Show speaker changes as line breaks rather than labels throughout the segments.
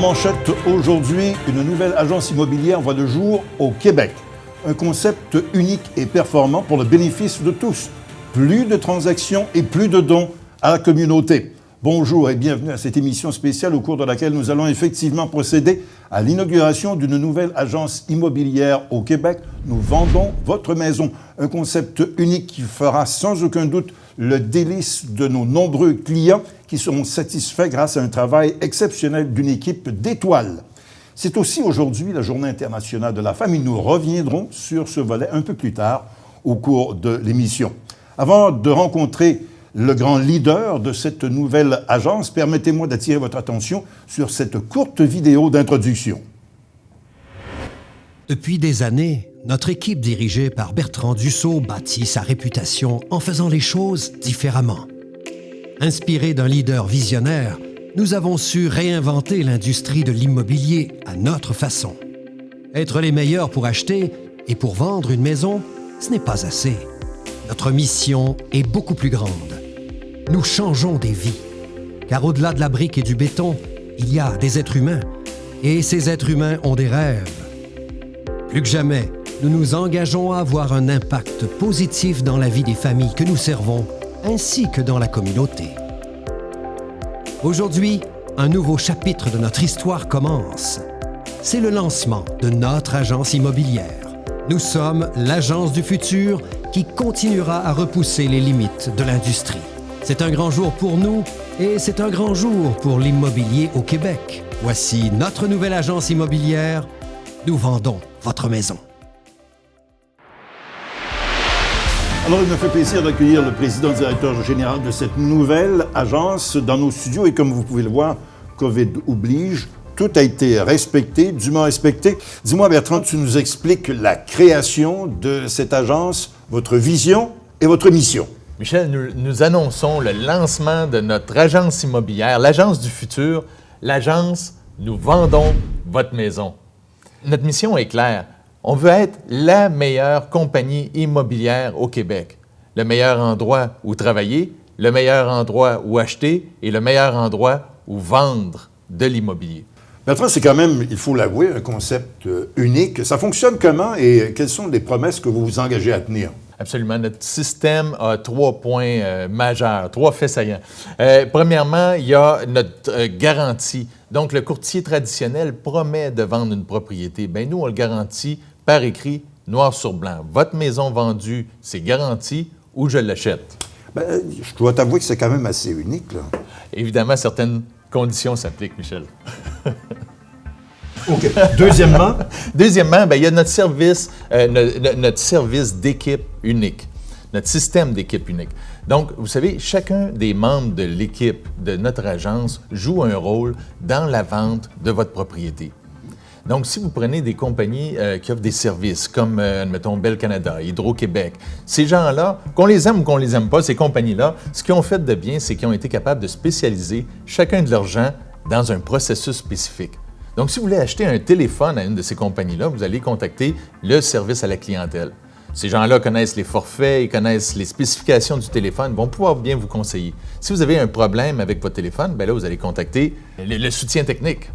manchette aujourd'hui, une nouvelle agence immobilière voit le jour au Québec. Un concept unique et performant pour le bénéfice de tous. Plus de transactions et plus de dons à la communauté. Bonjour et bienvenue à cette émission spéciale au cours de laquelle nous allons effectivement procéder à l'inauguration d'une nouvelle agence immobilière au Québec. Nous vendons votre maison. Un concept unique qui fera sans aucun doute le délice de nos nombreux clients qui seront satisfaits grâce à un travail exceptionnel d'une équipe d'étoiles. C'est aussi aujourd'hui la Journée internationale de la femme et nous reviendrons sur ce volet un peu plus tard au cours de l'émission. Avant de rencontrer le grand leader de cette nouvelle agence, permettez-moi d'attirer votre attention sur cette courte vidéo d'introduction.
Depuis des années, notre équipe dirigée par Bertrand Dussault bâtit sa réputation en faisant les choses différemment. Inspirés d'un leader visionnaire, nous avons su réinventer l'industrie de l'immobilier à notre façon. Être les meilleurs pour acheter et pour vendre une maison, ce n'est pas assez. Notre mission est beaucoup plus grande. Nous changeons des vies. Car au-delà de la brique et du béton, il y a des êtres humains. Et ces êtres humains ont des rêves. Plus que jamais, nous nous engageons à avoir un impact positif dans la vie des familles que nous servons, ainsi que dans la communauté. Aujourd'hui, un nouveau chapitre de notre histoire commence. C'est le lancement de notre agence immobilière. Nous sommes l'agence du futur qui continuera à repousser les limites de l'industrie. C'est un grand jour pour nous et c'est un grand jour pour l'immobilier au Québec. Voici notre nouvelle agence immobilière. Nous vendons votre maison.
Alors, il me fait plaisir d'accueillir le président directeur général de cette nouvelle agence dans nos studios. Et comme vous pouvez le voir, COVID oblige, tout a été respecté, dûment respecté. Dis-moi, Bertrand, tu nous expliques la création de cette agence, votre vision et votre mission.
Michel, nous annonçons le lancement de notre agence immobilière, l'agence du futur, l'agence « Nous vendons votre maison ». Notre mission est claire. On veut être la meilleure compagnie immobilière au Québec. Le meilleur endroit où travailler, le meilleur endroit où acheter et le meilleur endroit où vendre de l'immobilier.
Bertrand, c'est quand même, il faut l'avouer, un concept unique. Ça fonctionne comment et quelles sont les promesses que vous vous engagez à tenir?
Absolument. Notre système a 3 points majeurs, 3 faits saillants. Premièrement, il y a notre garantie. Donc, le courtier traditionnel promet de vendre une propriété. Bien, nous, on le garantit par écrit, noir sur blanc. Votre maison vendue, c'est garanti ou je l'achète.
Bien, je dois t'avouer que c'est quand même assez unique, là.
Évidemment, certaines conditions s'appliquent, Michel.
OK. Deuxièmement?
Deuxièmement, bien, il y a notre service d'équipe unique, notre système d'équipe unique. Donc, vous savez, chacun des membres de l'équipe de notre agence joue un rôle dans la vente de votre propriété. Donc, si vous prenez des compagnies qui offrent des services comme, admettons, Bell Canada, Hydro-Québec, ces gens-là, qu'on les aime ou qu'on les aime pas, ces compagnies-là, ce qu'ils ont fait de bien, c'est qu'ils ont été capables de spécialiser chacun de leurs gens dans un processus spécifique. Donc, si vous voulez acheter un téléphone à une de ces compagnies-là, vous allez contacter le service à la clientèle. Ces gens-là connaissent les forfaits, ils connaissent les spécifications du téléphone, vont pouvoir bien vous conseiller. Si vous avez un problème avec votre téléphone, bien là, vous allez contacter le soutien technique.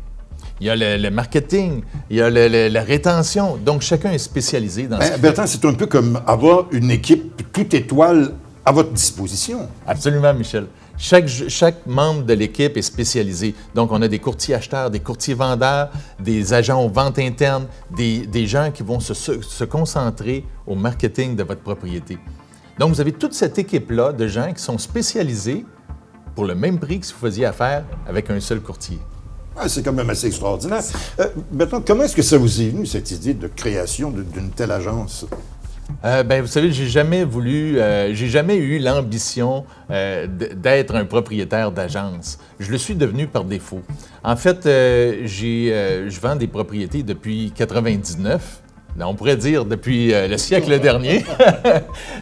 Il y a le marketing, il y a la rétention. Donc, chacun est spécialisé dans ce qu'il fait.
Bertrand, c'est un peu comme avoir une équipe toute étoile à votre disposition.
Absolument, Michel. Chaque membre de l'équipe est spécialisé. Donc, on a des courtiers acheteurs, des courtiers vendeurs, des agents aux ventes internes, des gens qui vont se concentrer au marketing de votre propriété. Donc, vous avez toute cette équipe-là de gens qui sont spécialisés pour le même prix que si vous faisiez affaire avec un seul courtier.
Ah, c'est quand même assez extraordinaire. Bertrand, comment est-ce que ça vous est venu, cette idée de création d'une telle agence?
Bien, vous savez, j'ai jamais eu l'ambition d'être un propriétaire d'agence. Je le suis devenu par défaut. En fait, je vends des propriétés depuis 99. On pourrait dire depuis le siècle dernier.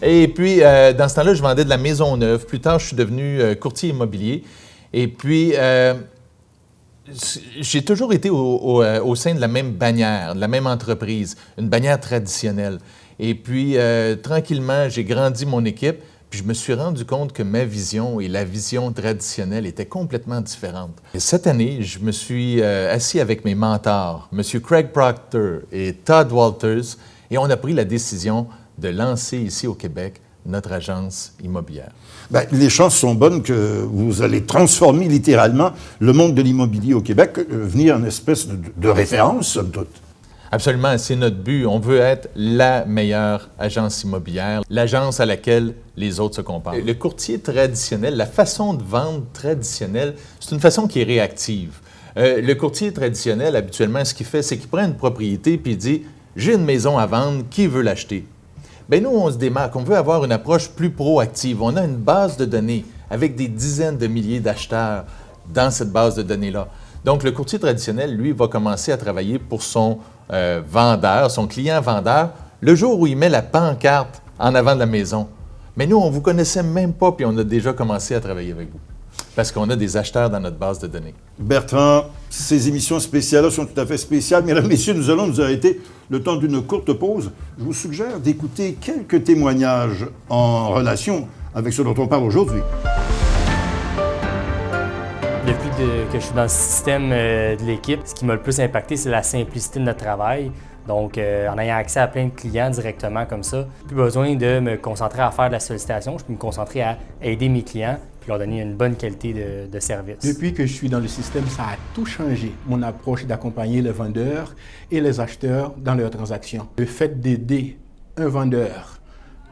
Et puis, dans ce temps-là, je vendais de la maison neuve. Plus tard, je suis devenu courtier immobilier. Et puis, j'ai toujours été au sein de la même bannière, de la même entreprise, une bannière traditionnelle. Et puis, tranquillement, j'ai grandi mon équipe. Puis je me suis rendu compte que ma vision et la vision traditionnelle étaient complètement différentes. Et cette année, je me suis assis avec mes mentors, M. Craig Proctor et Todd Walters, et on a pris la décision de lancer ici au Québec notre agence immobilière.
Bien, les chances sont bonnes que vous allez transformer littéralement le monde de l'immobilier au Québec, venir une espèce de référence, somme toute.
Absolument, c'est notre but. On veut être la meilleure agence immobilière, l'agence à laquelle les autres se comparent. Le courtier traditionnel, la façon de vendre traditionnelle, c'est une façon qui est réactive. Le courtier traditionnel, habituellement, ce qu'il fait, c'est qu'il prend une propriété puis il dit « J'ai une maison à vendre, qui veut l'acheter? » Bien, nous, on se démarque. On veut avoir une approche plus proactive. On a une base de données avec des dizaines de milliers d'acheteurs dans cette base de données-là. Donc, le courtier traditionnel, lui, va commencer à travailler pour son vendeur, son client vendeur, le jour où il met la pancarte en avant de la maison. Mais nous, on ne vous connaissait même pas, puis on a déjà commencé à travailler avec vous. Parce qu'on a des acheteurs dans notre base de données.
Bertrand, ces émissions spéciales-là sont tout à fait spéciales. Mesdames, Messieurs, nous allons nous arrêter le temps d'une courte pause. Je vous suggère d'écouter quelques témoignages en relation avec ce dont on parle aujourd'hui.
Depuis que je suis dans le système de l'équipe, ce qui m'a le plus impacté, c'est la simplicité de notre travail. Donc, en ayant accès à plein de clients directement comme ça, plus besoin de me concentrer à faire de la sollicitation, je peux me concentrer à aider mes clients puis leur donner une bonne qualité de service.
Depuis que je suis dans le système, ça a tout changé. Mon approche d'accompagner les vendeurs et les acheteurs dans leurs transactions. Le fait d'aider un vendeur,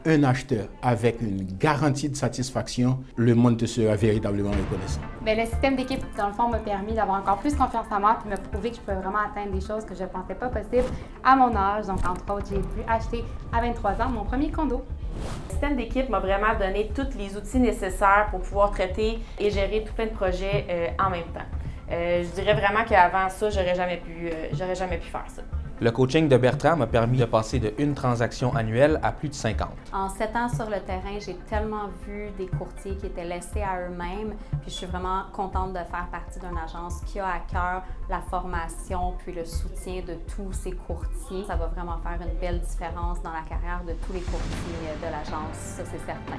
un acheteur avec une garantie de satisfaction, le monde te sera véritablement reconnaissant.
Bien, le système d'équipe, dans le fond, m'a permis d'avoir encore plus confiance en moi et me prouver que je peux vraiment atteindre des choses que je ne pensais pas possibles à mon âge. Donc, entre autres, j'ai pu acheter à 23 ans mon premier condo.
Le système d'équipe m'a vraiment donné tous les outils nécessaires pour pouvoir traiter et gérer tout plein de projets en même temps. Je dirais vraiment qu'avant ça, j'aurais jamais pu faire ça.
Le coaching de Bertrand m'a permis de passer de une transaction annuelle à plus de 50.
En 7 ans sur le terrain, j'ai tellement vu des courtiers qui étaient laissés à eux-mêmes. Puis je suis vraiment contente de faire partie d'une agence qui a à cœur la formation puis le soutien de tous ces courtiers. Ça va vraiment faire une belle différence dans la carrière de tous les courtiers de l'agence, ça c'est certain.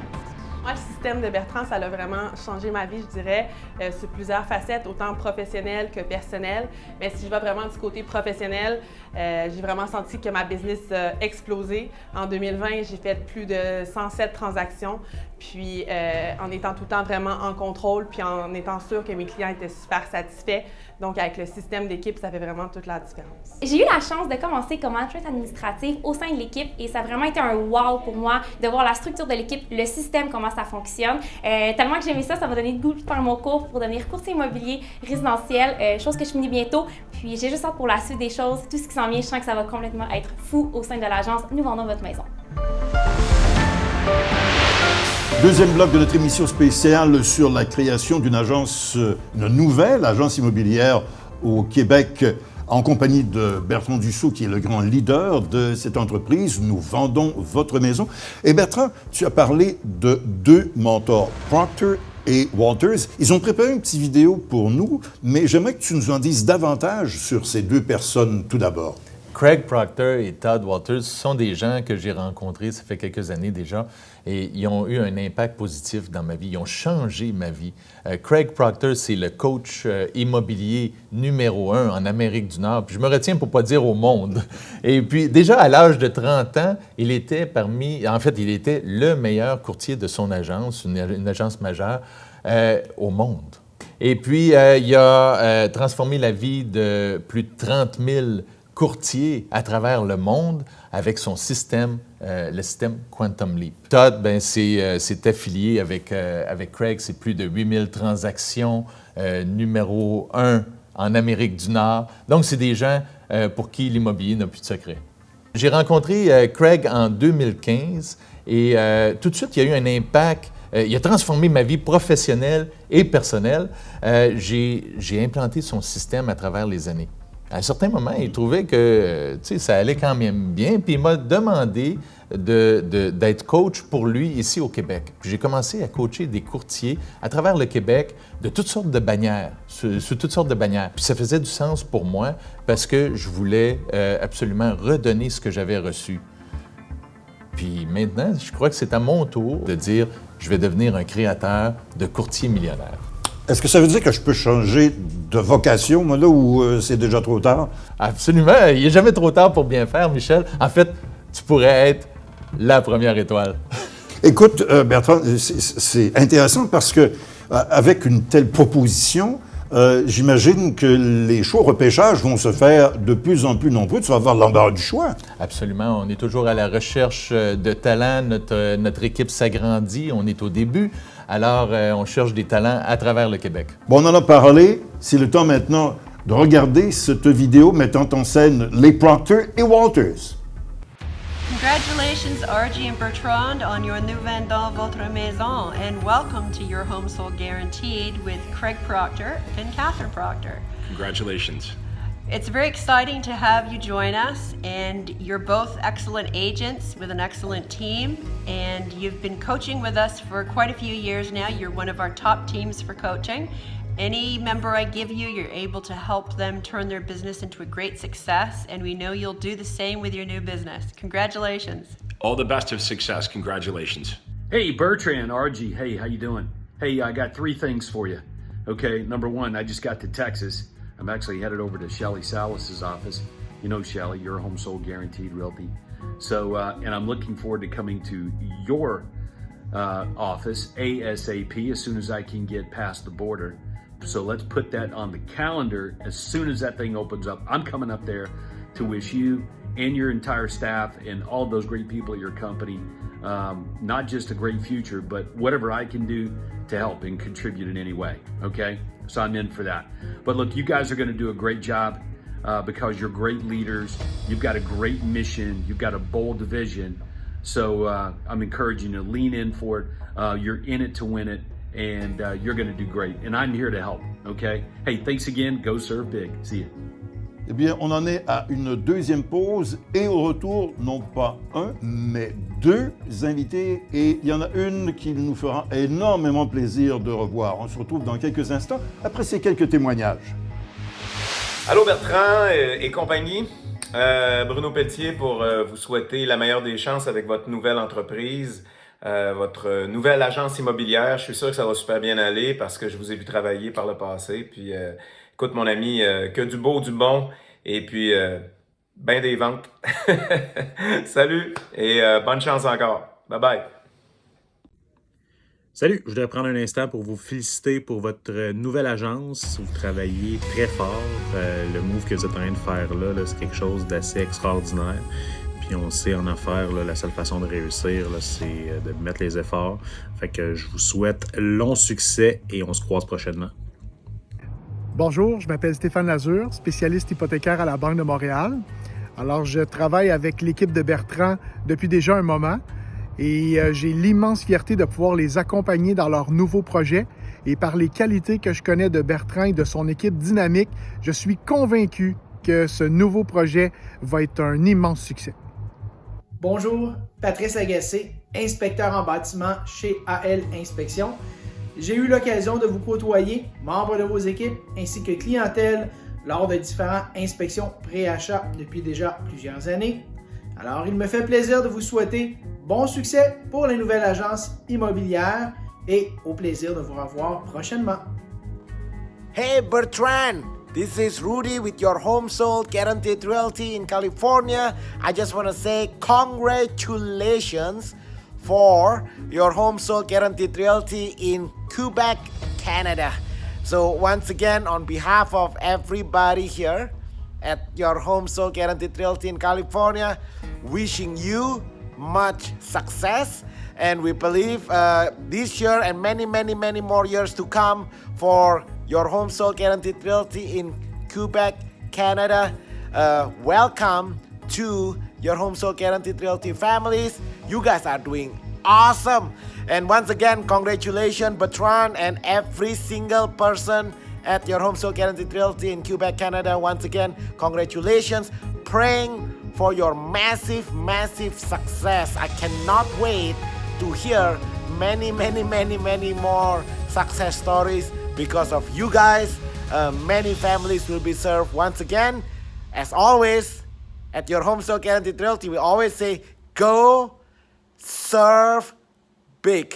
Moi, le système de Bertrand, ça a vraiment changé ma vie, je dirais, sur plusieurs facettes, autant professionnelles que personnelles. Mais si je vais vraiment du côté professionnel, j'ai vraiment senti que ma business a explosé. En 2020, j'ai fait plus de 107 transactions, puis en étant tout le temps vraiment en contrôle, puis en étant sûre que mes clients étaient super satisfaits. Donc, avec le système d'équipe, ça fait vraiment toute la différence.
J'ai eu la chance de commencer comme adjointe administrative au sein de l'équipe et ça a vraiment été un wow pour moi de voir la structure de l'équipe, le système, comment ça fonctionne. Tellement que j'aimais ça, ça m'a donné le goût de faire mon cours pour devenir courtier immobilier résidentiel, chose que je finis bientôt. Puis j'ai juste hâte pour la suite des choses, tout ce qui s'en vient, je sens que ça va complètement être fou au sein de l'agence. Nous vendons votre maison.
Deuxième bloc de notre émission spéciale sur la création d'une agence, une nouvelle agence immobilière au Québec, en compagnie de Bertrand Dussault, qui est le grand leader de cette entreprise. Nous vendons votre maison. Et Bertrand, tu as parlé de deux mentors, Proctor et Walters. Ils ont préparé une petite vidéo pour nous, mais j'aimerais que tu nous en dises davantage sur ces deux personnes tout d'abord.
Craig Proctor et Todd Walters sont des gens que j'ai rencontrés, ça fait quelques années déjà, et ils ont eu un impact positif dans ma vie. Ils ont changé ma vie. Craig Proctor, c'est le coach immobilier numéro 1 en Amérique du Nord. Puis je me retiens pour ne pas dire au monde. Et puis, déjà à l'âge de 30 ans, il était il était le meilleur courtier de son agence, une agence majeure, au monde. Et puis, il a transformé la vie de plus de 30 000 courtier à travers le monde avec son système, le système Quantum Leap. Todd, c'est affilié avec Craig, c'est plus de 8000 transactions, numéro 1 en Amérique du Nord. Donc, c'est des gens pour qui l'immobilier n'a plus de secret. J'ai rencontré Craig en 2015 et tout de suite, il y a eu un impact. Il a transformé ma vie professionnelle et personnelle. J'ai implanté son système à travers les années. À un certain moment, il trouvait que ça allait quand même bien, puis il m'a demandé d'être coach pour lui ici au Québec. Puis j'ai commencé à coacher des courtiers à travers le Québec de toutes sortes de bannières, sous toutes sortes de bannières. Puis ça faisait du sens pour moi parce que je voulais absolument redonner ce que j'avais reçu. Puis maintenant, je crois que c'est à mon tour de dire je vais devenir un créateur de courtier millionnaire.
Est-ce que ça veut dire que je peux changer de vocation, moi, là, ou c'est déjà trop tard?
Absolument. Il n'est jamais trop tard pour bien faire, Michel. En fait, tu pourrais être la première étoile.
Écoute, Bertrand, c'est intéressant parce que avec une telle proposition, j'imagine que les choix au repêchage vont se faire de plus en plus nombreux. Tu vas avoir l'embarras du choix.
Absolument. On est toujours à la recherche de talents. Notre équipe s'agrandit. On est au début. Alors, on cherche des talents à travers le Québec.
Bon, on en a parlé. C'est le temps maintenant de regarder cette vidéo mettant en scène les Proctor et Walters.
Congratulations, RG and Bertrand, on your new vendeur votre maison, and welcome to your Home Sold Guaranteed with Craig Proctor and Catherine Proctor.
Congratulations.
It's very exciting to have you join us, and you're both excellent agents with an excellent team, and you've been coaching with us for quite a few years now. You're one of our top teams for coaching. Any member I give you, you're able to help them turn their business into a great success, and we know you'll do the same with your new business. Congratulations.
All the best of success. Congratulations.
Hey, Bertrand, RG, hey, how you doing? Hey, I got 3 things for you. Okay, number 1, I just got to Texas. I'm actually headed over to Shelly Salas's office. You know Shelly, you're a Home Sold Guaranteed Realty. So, and I'm looking forward to coming to your office ASAP as soon as I can get past the border. So let's put that on the calendar as soon as that thing opens up. I'm coming up there to wish you and your entire staff and all those great people at your company, not just a great future, but whatever I can do to help and contribute in any way, okay? So I'm in for that. But look, you guys are gonna do a great job because you're great leaders. You've got a great mission. You've got a bold vision. So I'm encouraging you to lean in for it. You're in it to win it. And you're going to do great. And I'm here to help, okay? Hey, thanks again. Go serve big. See you.
Eh bien, on en est à une deuxième pause et au retour, non pas un, mais 2 invités. Et il y en a une qui nous fera énormément plaisir de revoir. On se retrouve dans quelques instants après ces quelques témoignages.
Allô Bertrand et compagnie. Bruno Pelletier pour vous souhaiter la meilleure des chances avec votre nouvelle entreprise. Votre nouvelle agence immobilière. Je suis sûr que ça va super bien aller parce que je vous ai vu travailler par le passé. Puis, écoute, mon ami, que du beau, du bon. Et puis, ben des ventes. Salut et bonne chance encore. Bye bye.
Salut, je voudrais prendre un instant pour vous féliciter pour votre nouvelle agence. Vous travaillez très fort. Le move que vous êtes en train de faire là, c'est quelque chose d'assez extraordinaire. Puis on sait en affaires, là, la seule façon de réussir, là, c'est de mettre les efforts. Fait que je vous souhaite long succès et on se croise prochainement.
Bonjour, je m'appelle Stéphane Lazure, spécialiste hypothécaire à la Banque de Montréal. Alors, je travaille avec l'équipe de Bertrand depuis déjà un moment et j'ai l'immense fierté de pouvoir les accompagner dans leurs nouveaux projets. Et par les qualités que je connais de Bertrand et de son équipe dynamique, je suis convaincu que ce nouveau projet va être un immense succès.
Bonjour, Patrice Agacé, inspecteur en bâtiment chez AL Inspection. J'ai eu l'occasion de vous côtoyer, membre de vos équipes, ainsi que clientèle lors de différentes inspections pré-achat depuis déjà plusieurs années. Alors, il me fait plaisir de vous souhaiter bon succès pour la nouvelle agence immobilière et au plaisir de vous revoir prochainement.
Hey Bertrand! This is Rudy with your Home Sold Guaranteed Realty in California. I just want to say congratulations for your Home Sold Guaranteed Realty in Quebec, Canada. So once again, on behalf of everybody here at your Home Sold Guaranteed Realty in California, wishing you much success. And we believe this year and many more years to come for your Home Sold Guaranteed Realty in Quebec, Canada. Welcome to your Home Sold Guaranteed Realty families. You guys are doing awesome. And once again, congratulations, Bertrand, and every single person at your Home Sold Guaranteed Realty in Quebec, Canada. Once again, congratulations. Praying for your massive success. I cannot wait to hear many more success stories because of you guys. Many families will be served. Once again, as always, at your Home Sold Guaranteed Realty, we always say, go serve big.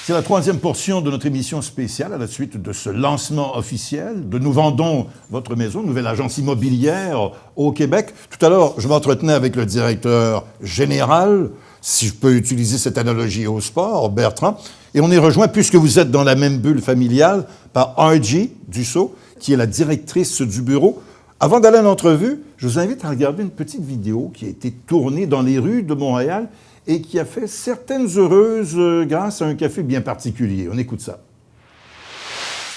C'est la troisième portion de notre émission spéciale à la suite de ce lancement officiel de Nous vendons votre maison, nouvelle agence immobilière au Québec. Tout à l'heure, je m'entretenais avec le directeur général, si je peux utiliser cette analogie au sport, Bertrand, et on est rejoint, puisque vous êtes dans la même bulle familiale, par RG Dussault, qui est la directrice du bureau. Avant d'aller à l'entrevue, je vous invite à regarder une petite vidéo qui a été tournée dans les rues de Montréal et qui a fait certaines heureuses grâce à un café bien particulier. On écoute ça.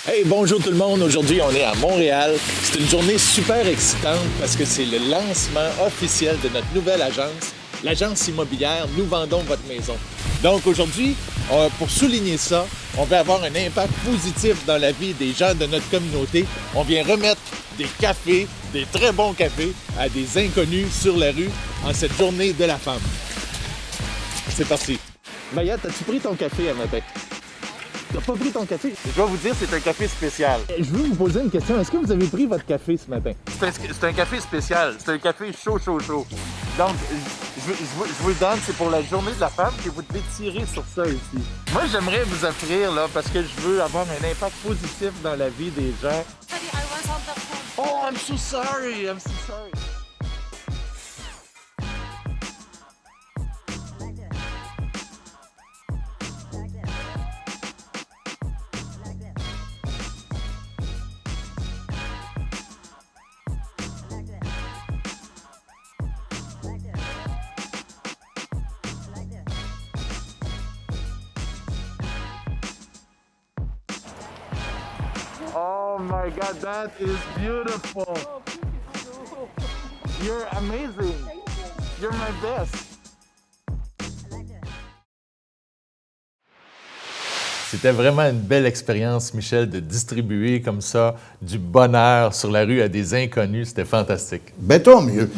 Hey, bonjour tout le monde. Aujourd'hui, on est à Montréal. C'est une journée super excitante parce que c'est le lancement officiel de notre nouvelle agence, l'agence immobilière Nous vendons votre maison. Donc aujourd'hui, pour souligner ça, on veut avoir un impact positif dans la vie des gens de notre communauté. On vient remettre des cafés, des très bons cafés, à des inconnus sur la rue en cette journée de la femme. C'est parti. Maya, as-tu pris ton café à matin? T'as pas pris ton café? Je dois vous dire, c'est un café spécial. Je veux vous poser une question. Est-ce que vous avez pris votre café ce matin? C'est un café spécial. C'est un café chaud. Donc, je vous le donne. C'est pour la journée de la femme que vous devez tirer sur ça ici. Moi, j'aimerais vous offrir, là, parce que je veux avoir un impact positif dans la vie des gens. Oh, I'm so sorry. Oh my God, that is beautiful. You're amazing. You're my best. C'était vraiment une belle expérience, Michel, de distribuer comme ça du bonheur sur la rue à des inconnus. C'était fantastique.
Ben, tant mieux.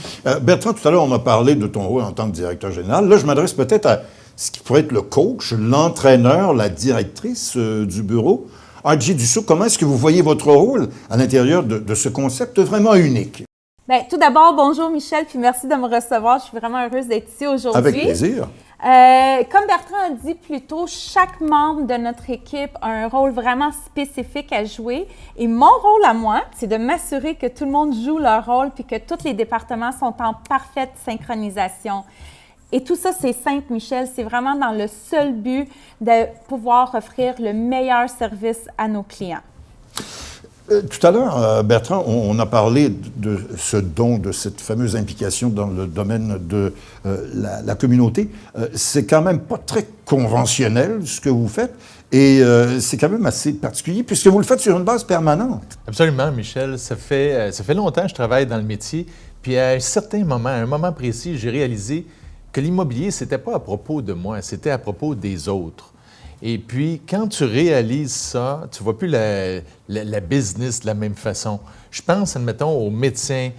Bertrand, tout à l'heure, on a parlé de ton rôle en tant que directeur général. Là, je m'adresse peut-être à ce qui pourrait être le coach, l'entraîneur, la directrice du bureau. RG Dussault, comment est-ce que vous voyez votre rôle à l'intérieur de ce concept vraiment unique?
Bien, tout d'abord, bonjour Michel, puis merci de me recevoir. Je suis vraiment heureuse d'être ici aujourd'hui.
Avec plaisir.
Comme Bertrand a dit plus tôt, chaque membre de notre équipe a un rôle vraiment spécifique à jouer. Et mon rôle à moi, c'est de m'assurer que tout le monde joue leur rôle puis que tous les départements sont en parfaite synchronisation. Et tout ça, c'est simple, Michel. C'est vraiment dans le seul but de pouvoir offrir le meilleur service à nos clients.
Tout à l'heure, Bertrand, on a parlé de ce don, de cette fameuse implication dans le domaine de la communauté. C'est quand même pas très conventionnel, ce que vous faites, et c'est quand même assez particulier, puisque vous le faites sur une base permanente.
Absolument, Michel. Ça fait longtemps que je travaille dans le métier, puis à un certain moment, à un moment précis, j'ai réalisé que l'immobilier, c'était pas à propos de moi, c'était à propos des autres. Et puis, quand tu réalises ça, tu ne vois plus la business de la même façon. Je pense, admettons, aux médecins,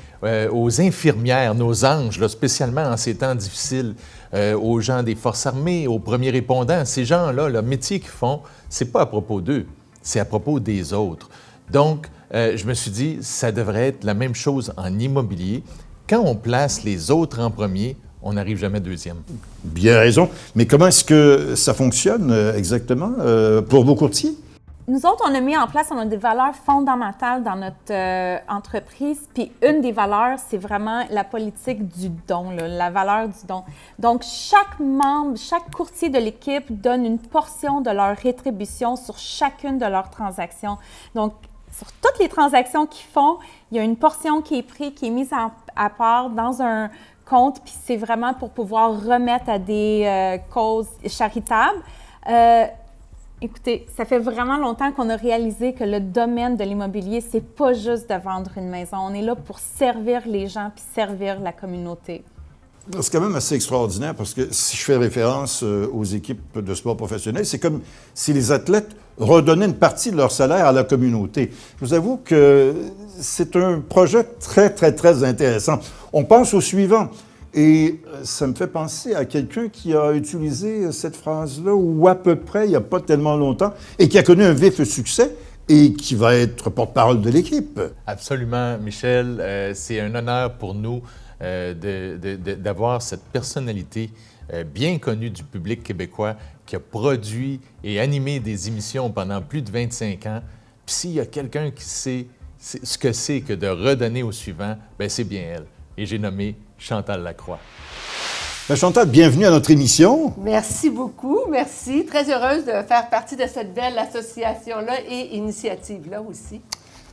aux infirmières, nos anges, là, spécialement en ces temps difficiles, aux gens des forces armées, aux premiers répondants. Ces gens-là, le métier qu'ils font, c'est pas à propos d'eux, c'est à propos des autres. Donc, je me suis dit, ça devrait être la même chose en immobilier. Quand on place les autres en premier, on n'arrive jamais deuxième.
Bien raison. Mais comment est-ce que ça fonctionne exactement pour vos courtiers?
Nous autres, on a mis en place, on a des valeurs fondamentales dans notre entreprise. Puis une des valeurs, c'est vraiment la politique du don, là, la valeur du don. Donc, chaque membre, chaque courtier de l'équipe donne une portion de leur rétribution sur chacune de leurs transactions. Donc, sur toutes les transactions qu'ils font, il y a une portion qui est prise, qui est mise à part dans un compte, puis c'est vraiment pour pouvoir remettre à des causes charitables. Écoutez, ça fait vraiment longtemps qu'on a réalisé que le domaine de l'immobilier, c'est pas juste de vendre une maison. On est là pour servir les gens puis servir la communauté.
C'est quand même assez extraordinaire parce que si je fais référence aux équipes de sport professionnel, c'est comme si les athlètes redonnaient une partie de leur salaire à la communauté. Je vous avoue que c'est un projet très, très, très intéressant. On pense au suivant. Et ça me fait penser à quelqu'un qui a utilisé cette phrase-là, ou à peu près, il n'y a pas tellement longtemps, et qui a connu un vif succès et qui va être porte-parole de l'équipe.
Absolument, Michel. C'est un honneur pour nous d'avoir cette personnalité bien connu du public québécois, qui a produit et animé des émissions pendant plus de 25 ans. Puis s'il y a quelqu'un qui sait ce que c'est que de redonner au suivant, bien, c'est bien elle. Et j'ai nommé Chantal Lacroix.
Bien, Chantal, bienvenue à notre émission.
Merci beaucoup, merci. Très heureuse de faire partie de cette belle association-là et initiative-là aussi.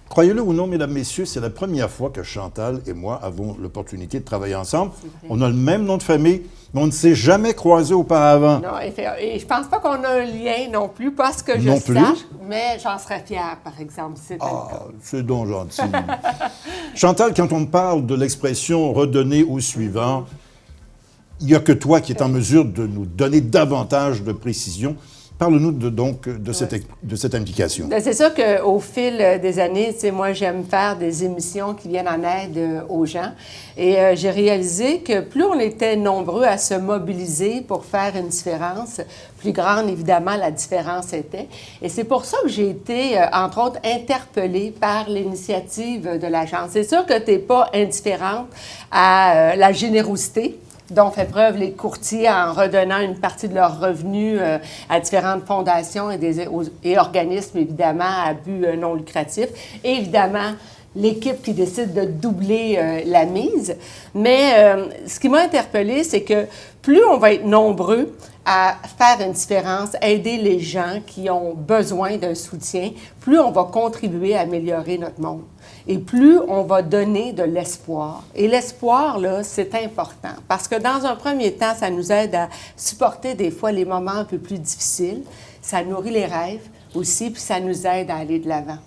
Croyez-le ou non, mesdames, messieurs, c'est la première fois que Chantal et moi avons l'opportunité de travailler ensemble. On a le même nom de famille, mais on ne s'est jamais croisés auparavant.
Non, et je pense pas qu'on a un lien non plus, parce que je sache, mais j'en serais fière, par exemple, si c'était le cas.
C'est donc gentil. Chantal, quand on parle de l'expression « redonner au suivant », il n'y a que toi qui es en mesure de nous donner davantage de précision. Parle-nous de cette implication.
Bien, c'est sûr qu'au fil des années, tu sais, moi, j'aime faire des émissions qui viennent en aide aux gens. Et j'ai réalisé que plus on était nombreux à se mobiliser pour faire une différence, plus grande, évidemment, la différence était. Et c'est pour ça que j'ai été, entre autres, interpellée par l'initiative de l'Agence. C'est sûr que tu n'es pas indifférente à la générosité dont fait preuve les courtiers en redonnant une partie de leurs revenus à différentes fondations et organismes, évidemment, à but non lucratif. Et évidemment, l'équipe qui décide de doubler la mise. Mais ce qui m'a interpellée, c'est que plus on va être nombreux à faire une différence, aider les gens qui ont besoin d'un soutien, plus on va contribuer à améliorer notre monde. Et plus on va donner de l'espoir. Et l'espoir, là, c'est important. Parce que dans un premier temps, ça nous aide à supporter des fois les moments un peu plus difficiles. Ça nourrit les rêves aussi, puis ça nous aide à aller de l'avant.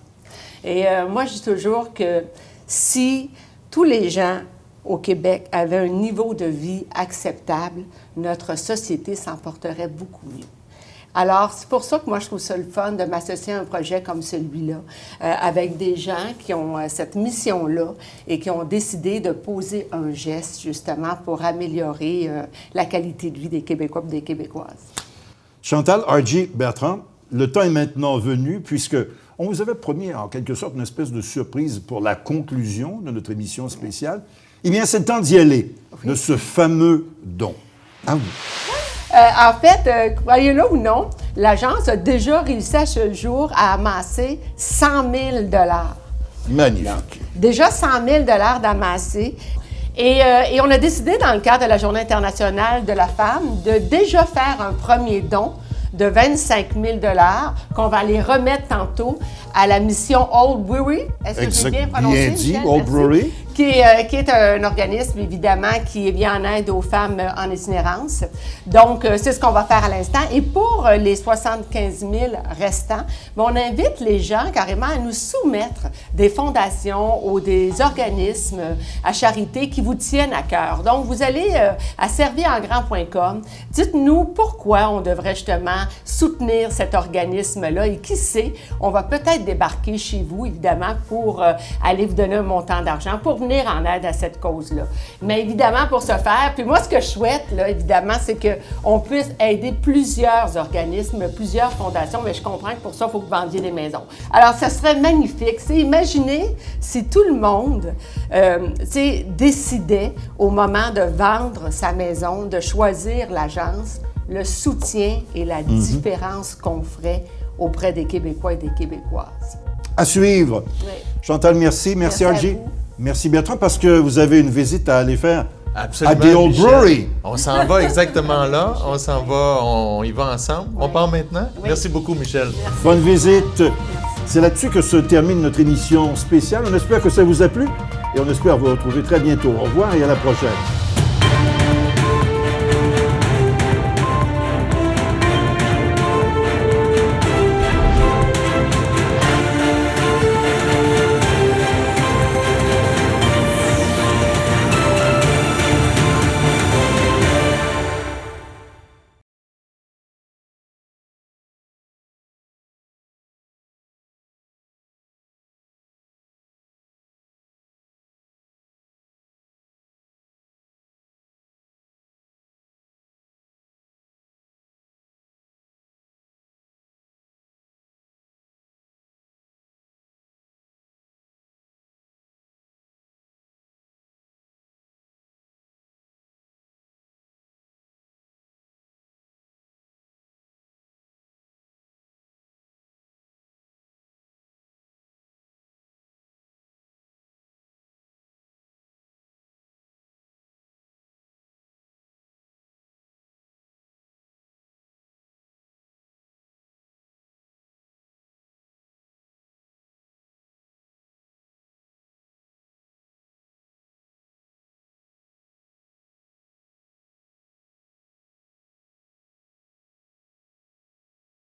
Et moi, je dis toujours que si tous les gens au Québec avaient un niveau de vie acceptable, notre société s'en porterait beaucoup mieux. Alors, c'est pour ça que moi, je trouve ça le fun de m'associer à un projet comme celui-là, avec des gens qui ont cette mission-là et qui ont décidé de poser un geste, justement, pour améliorer la qualité de vie des Québécois et des Québécoises.
Chantal R.J. Bertrand, le temps est maintenant venu, puisque on vous avait promis, en quelque sorte, une espèce de surprise pour la conclusion de notre émission spéciale. Eh bien, c'est le temps d'y aller, de ce fameux don. À vous.
En fait, croyez-le ou non, l'Agence a déjà réussi à ce jour à amasser 100 000 $.
Magnifique.
Donc, déjà 100 000 $ d'amasser. Et on a décidé, dans le cadre de la Journée internationale de la femme, de déjà faire un premier don de 25 000 $ qu'on va aller remettre tantôt à la mission Old Brewery. Est-ce que j'ai bien prononcé,
bien dit,
Michel?
Old Brewery.
Qui est un organisme, évidemment, qui vient en aide aux femmes en itinérance. Donc, c'est ce qu'on va faire à l'instant. Et pour les 75 000 restants, on invite les gens carrément à nous soumettre des fondations ou des organismes à charité qui vous tiennent à cœur. Donc, vous allez à servirengrand.com. Dites-nous pourquoi on devrait justement soutenir cet organisme-là. Et qui sait, on va peut-être débarquer chez vous, évidemment, pour aller vous donner un montant d'argent pour venir en aide à cette cause-là. Mais évidemment, pour ce faire, puis moi, ce que je souhaite, là, évidemment, c'est qu'on puisse aider plusieurs organismes, plusieurs fondations, mais je comprends que pour ça, il faut que vous vendiez des maisons. Alors, ça serait magnifique. Imaginez si tout le monde décidait, au moment de vendre sa maison, de choisir l'agence, le soutien et la différence qu'on ferait auprès des Québécois et des Québécoises.
À suivre. Oui. Chantal, merci. Merci R.J. Merci Bertrand, parce que vous avez une visite à aller faire.
Absolument,
à The Old Brewery.
On s'en va exactement là. On s'en va, on y va ensemble. Oui. On part maintenant. Oui. Merci beaucoup, Michel.
Merci. Bonne visite. C'est là-dessus que se termine notre émission spéciale. On espère que ça vous a plu et on espère vous retrouver très bientôt. Au revoir et à la prochaine.